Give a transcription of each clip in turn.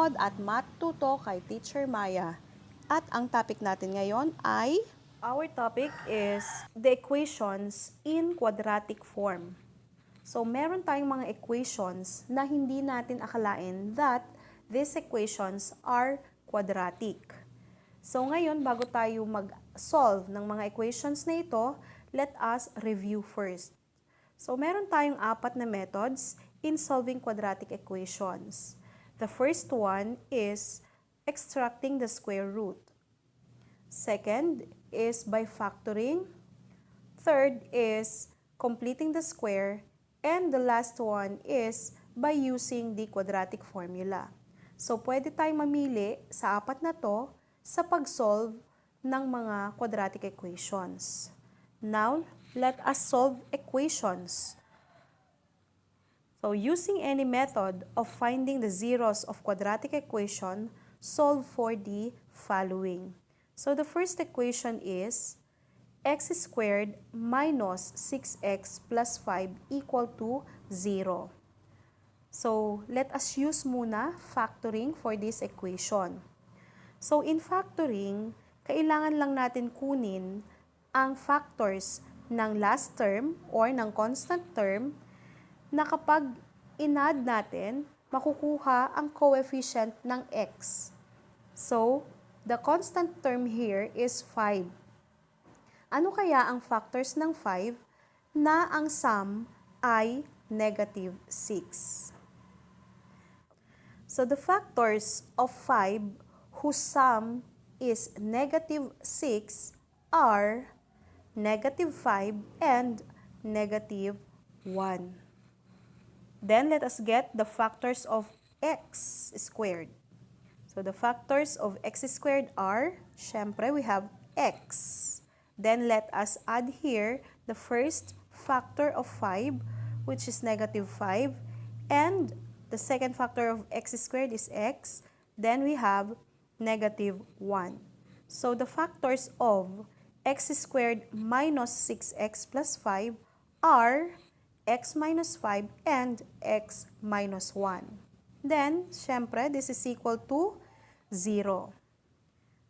nanonood at matuto kay Teacher Maya. At ang topic natin ngayon ay, our topic is the equations in quadratic form. So, meron tayong mga equations na hindi natin akalain that these equations are quadratic. So, ngayon, bago tayo mag-solve ng mga equations na ito, let us review first. So, meron tayong 4 na methods in solving quadratic equations. The first one is extracting the square root. Second is by factoring. Third is completing the square. And the last one is by using the quadratic formula. So, pwede tayong mamili sa 4 na to sa pag-solve ng mga quadratic equations. Now, let us solve equations. So, using any method of finding the zeros of quadratic equation, solve for the following. So, the first equation is x squared minus 6x plus 5 equal to 0. So, let us use muna factoring for this equation. So, in factoring, kailangan lang natin kunin ang factors ng last term or ng constant term na kapag in-add natin, makukuha ang coefficient ng x. So, the constant term here is 5. Ano kaya ang factors ng 5 na ang sum ay negative 6? So, the factors of 5 whose sum is negative 6 are negative 5 and negative 1. Then, let us get the factors of x squared. So, the factors of x squared are, syempre, we have x. Then, let us add here the first factor of 5, which is negative 5. And the second factor of x squared is x. Then, we have negative 1. So, the factors of x squared minus 6x plus 5 are x minus 5 and x minus 1. Then, syempre, this is equal to 0.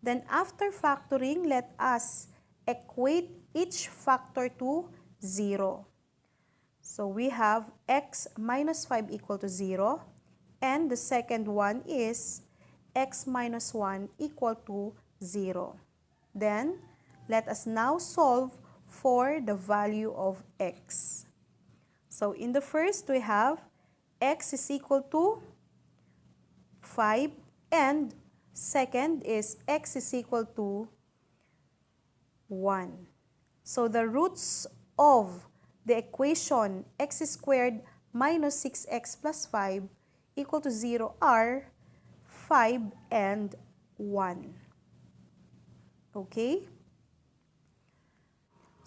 Then, after factoring, let us equate each factor to 0. So, we have x minus 5 equal to 0. And the second one is x minus 1 equal to 0. Then, let us now solve for the value of x. So, in the first, we have x is equal to 5 and second is x is equal to 1. So, the roots of the equation x squared minus 6x plus 5 equal to 0 are 5 and 1. Okay?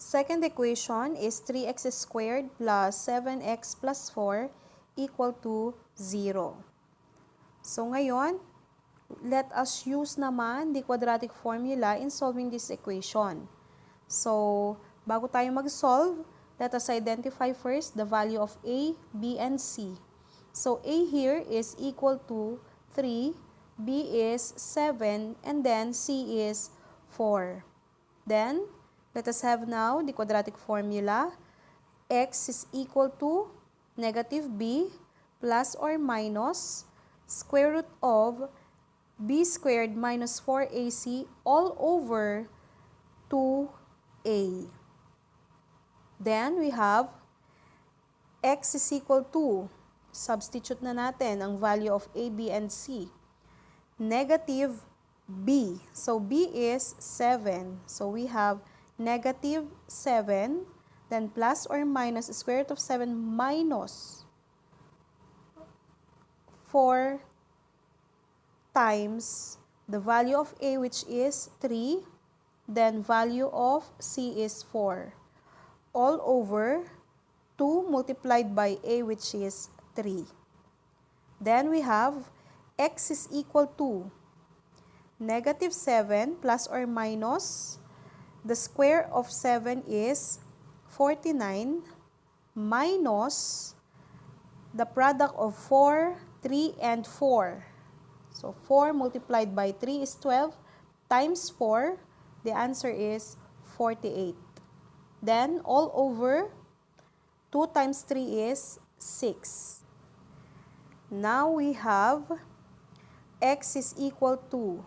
Second equation is 3x squared plus 7x plus 4 equal to 0. So, ngayon, let us use naman the quadratic formula in solving this equation. So, bago tayo mag-solve, let us identify first the value of a, b, and c. So, a here is equal to 3, b is 7, and then c is 4. Then, let us have now the quadratic formula. X is equal to negative b plus or minus square root of b squared minus 4ac all over 2a. Then, we have x is equal to, substitute na natin ang value of a, b, and c. Negative b. So, b is 7. So, we have negative 7, then plus or minus square root of 7 minus 4 times the value of a, which is 3, then value of c is 4, all over 2 multiplied by a, which is 3. Then we have x is equal to negative 7 plus or minus the square of 7 is 49 minus the product of 4, 3, and 4. So 4 multiplied by 3 is 12 times 4. The answer is 48. Then all over 2 times 3 is 6. Now we have x is equal to,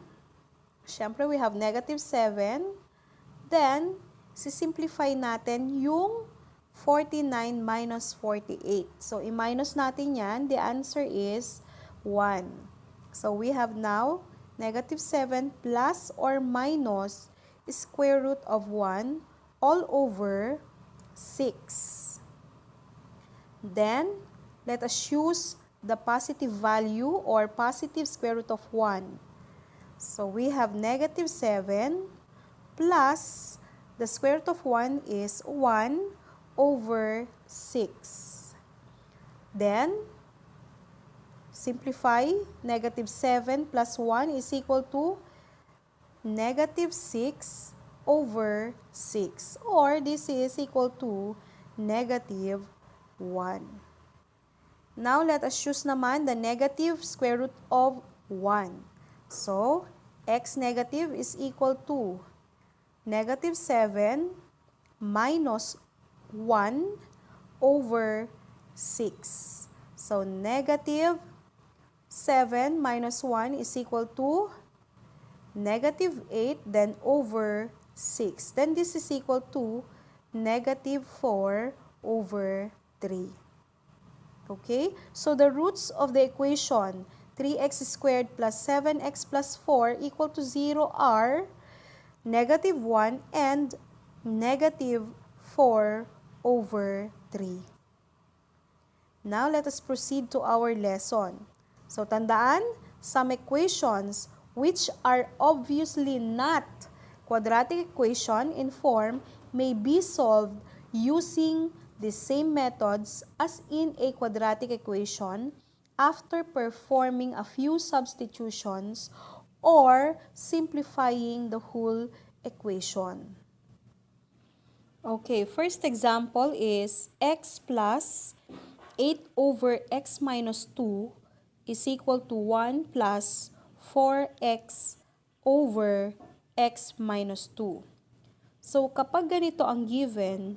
syempre we have negative 7. Then, sisimplify natin yung 49 minus 48. So, i-minus natin yan. The answer is 1. So, we have now negative 7 plus or minus square root of 1 all over 6. Then, let us choose the positive value or positive square root of 1. So, we have negative 7 plus the square root of 1 is 1 over 6. Then, simplify, negative 7 plus 1 is equal to negative 6 over 6. Or this is equal to negative 1. Now, let us choose naman the negative square root of 1. So, x negative is equal to negative 7 minus 1 over 6. So, negative 7 minus 1 is equal to negative 8, then over 6. Then this is equal to negative 4 over 3. Okay? So, the roots of the equation 3x squared plus 7x plus 4 equal to 0 are negative 1 and negative 4 over 3. Now, let us proceed to our lesson. So, tandaan, some equations which are obviously not quadratic equation in form may be solved using the same methods as in a quadratic equation after performing a few substitutions or simplifying the whole equation. Okay, first example is x plus 8 over x minus 2 is equal to 1 plus 4x over x minus 2. So, kapag ganito ang given,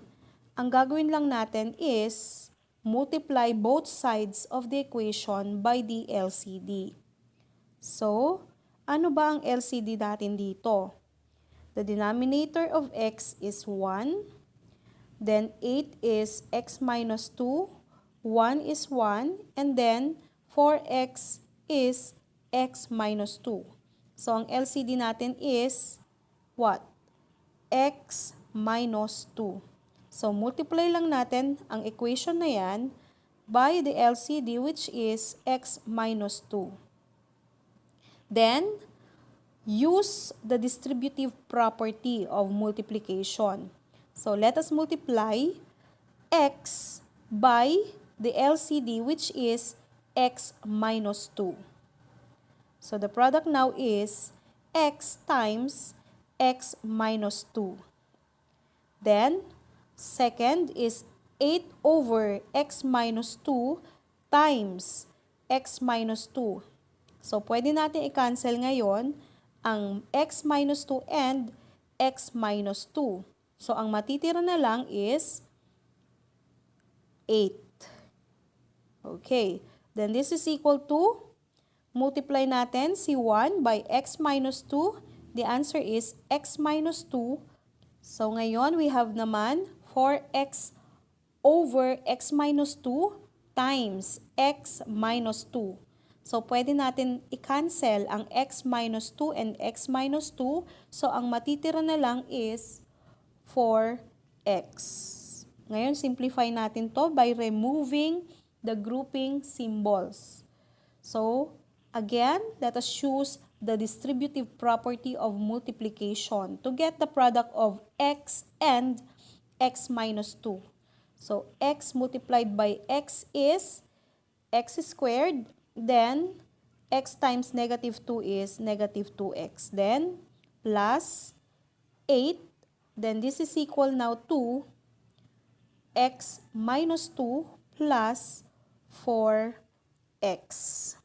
ang gagawin lang natin is multiply both sides of the equation by the LCD. So, ano ba ang LCD natin dito? The denominator of x is 1. Then 8 is x minus 2. 1 is 1. And then 4x is x minus 2. So, ang LCD natin is what? X minus 2. So, multiply lang natin ang equation na yan by the LCD which is x minus 2. Then, use the distributive property of multiplication. So, let us multiply x by the LCD which is x minus 2. So, the product now is x times x minus 2. Then, second is 8 over x minus 2 times x minus 2. So, pwede natin i-cancel ngayon ang x minus 2 and x minus 2. So, ang matitira na lang is 8. Okay. Then, this is equal to, multiply natin si 1 by x minus 2. The answer is x minus 2. So, ngayon, we have naman 4x over x minus 2 times x minus 2. So, pwede natin i-cancel ang x minus 2 and x minus 2. So, ang matitira na lang is 4x. Ngayon, simplify natin to by removing the grouping symbols. So, again, let us choose the distributive property of multiplication to get the product of x and x minus 2. So, x multiplied by x is x squared. Then, x times negative 2 is negative 2x. Then, plus 8. Then, this is equal now to x minus 2 plus 4x.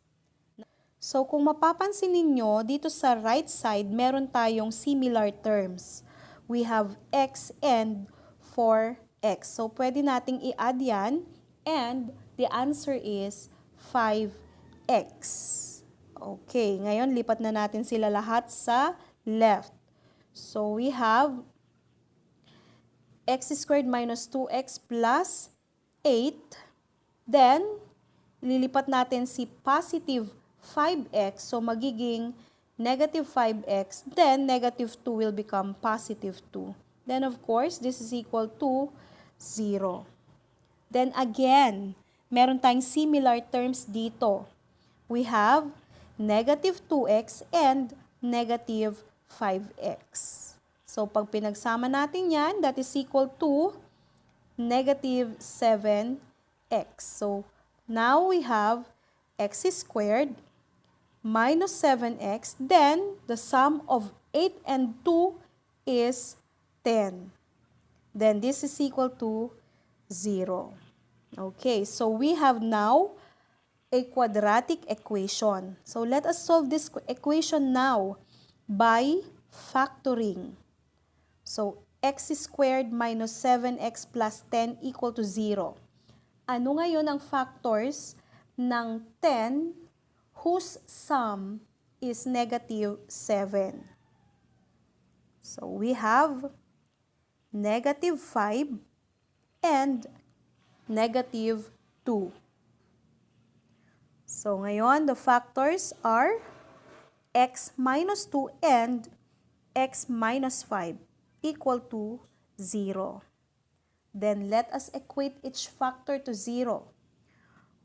So kung mapapansin ninyo, dito sa right side, meron tayong similar terms. We have x and 4x. So pwede nating i-add yan and the answer is 5x. Okay, ngayon lipat na natin sila lahat sa left. So we have x squared minus 2x plus 8. Then, lilipat natin si positive 5x. So, magiging negative 5x. Then, negative 2 will become positive 2. Then, of course, this is equal to 0. Then, again, meron tayong similar terms dito. We have negative 2x and negative 5x. So, pag pinagsama natin yan, that is equal to negative 7x. So, now we have x squared minus 7x. Then, the sum of 8 and 2 is 10. Then, this is equal to 0. Okay, so we have now a quadratic equation. So, let us solve this equation now by factoring. So, x squared minus 7x plus 10 equal to 0. Ano ngayon ang factors ng 10 whose sum is negative 7? So, we have negative 5 and negative 2. So, ngayon, the factors are x minus 2 and x minus 5 equal to 0. Then, let us equate each factor to 0.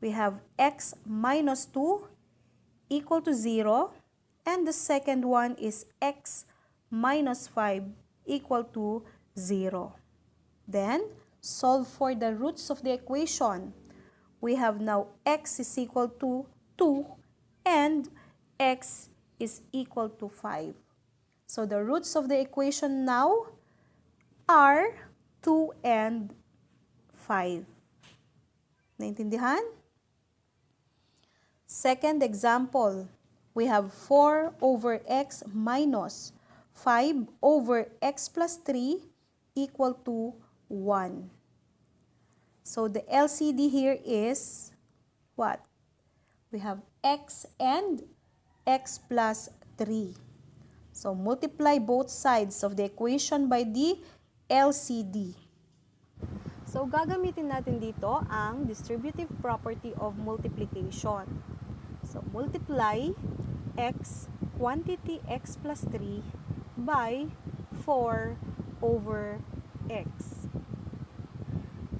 We have x minus 2 equal to 0. And the second one is x minus 5 equal to 0. Then, solve for the roots of the equation. We have now x is equal to 2 and x is equal to 5. So, the roots of the equation now are 2 and 5. Naintindihan? Second example, we have 4 over x minus 5 over x plus 3 equal to 1. So, the LCD here is what? We have x and x plus 3. So, multiply both sides of the equation by the LCD. So, gagamitin natin dito ang distributive property of multiplication. So, multiply x, quantity x plus 3 by 4 over x.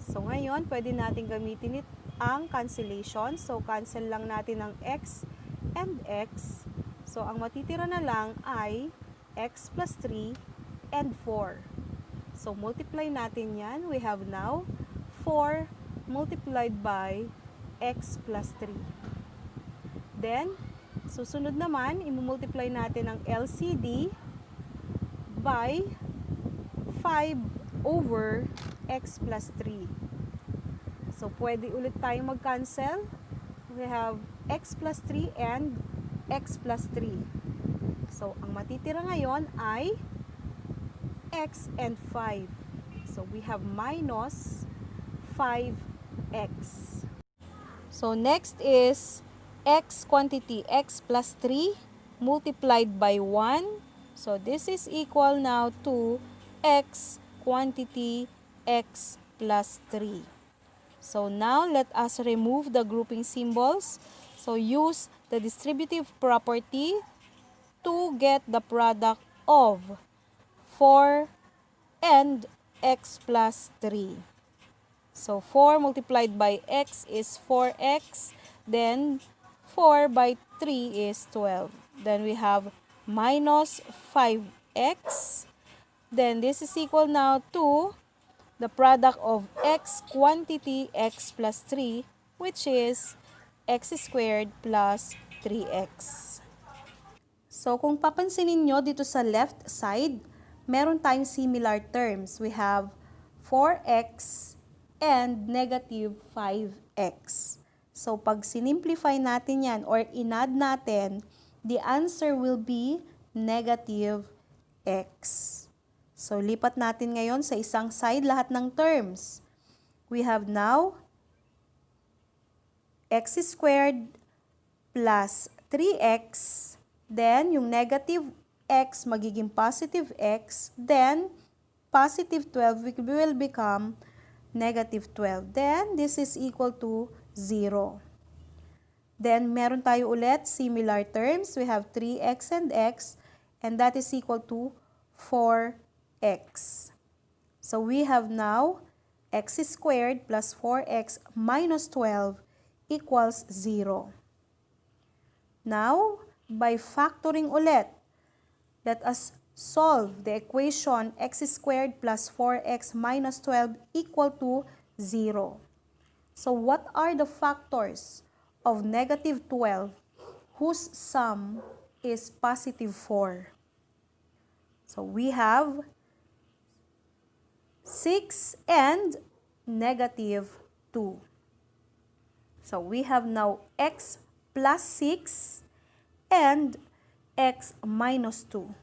So, ngayon, pwede natin gamitin ang cancellation. So, cancel lang natin ang x and x. So, ang matitira na lang ay x plus 3 and 4. So, multiply natin yan. We have now 4 multiplied by x plus 3. Then, susunod naman, i-multiply natin ang LCD by 5 over x plus 3. So, pwede ulit tayong mag-cancel. We have x plus 3 and x plus 3. So, ang matitira ngayon ay x and 5. So, we have minus 5x. So, next is x quantity x plus 3 multiplied by 1. So, this is equal now to x quantity x plus 3. So, now let us remove the grouping symbols. So, use the distributive property to get the product of 4 and x plus 3. So, 4 multiplied by x is 4x. Then, 4 by 3 is 12. Then, we have minus 5x. Then, this is equal now to the product of x quantity x plus 3, which is x squared plus 3x. So, kung papansinin nyo dito sa left side, meron tayong similar terms. We have 4x and negative 5x. So, pag sinimplify natin yan or inadd natin, the answer will be negative x. So, lipat natin ngayon sa isang side lahat ng terms. We have now x squared plus 3x, then yung negative x magiging positive x, then positive 12 will become negative 12. Then, this is equal to 0. Then, meron tayo ulit similar terms. We have 3x and that is equal to 4x. So, we have now x squared plus 4x minus 12 equals 0. Now, by factoring ulit, let us solve the equation x squared plus 4x minus 12 equal to 0. So, what are the factors of negative 12 whose sum is positive 4? So, we have 6 and negative 2. So, we have now x plus 6 and x minus 2.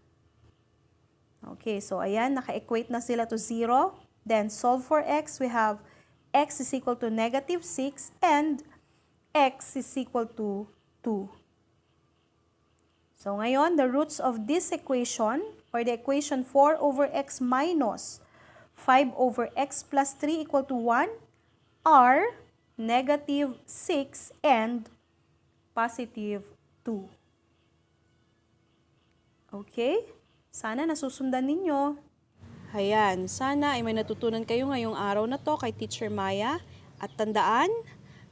Okay, so ayan, naka-equate na sila to 0. Then, solve for x, we have x is equal to negative 6 and x is equal to 2. So, ngayon, the roots of this equation, or the equation 4 over x minus 5 over x plus 3 equal to 1 are negative 6 and positive 2. Okay? Sana nasusundan ninyo. Ayan, sana ay may natutunan kayo ngayong araw na to kay Teacher Maya. At tandaan,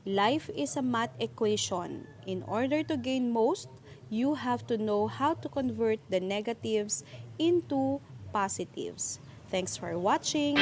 life is a math equation. In order to gain most, you have to know how to convert the negatives into positives. Thanks for watching.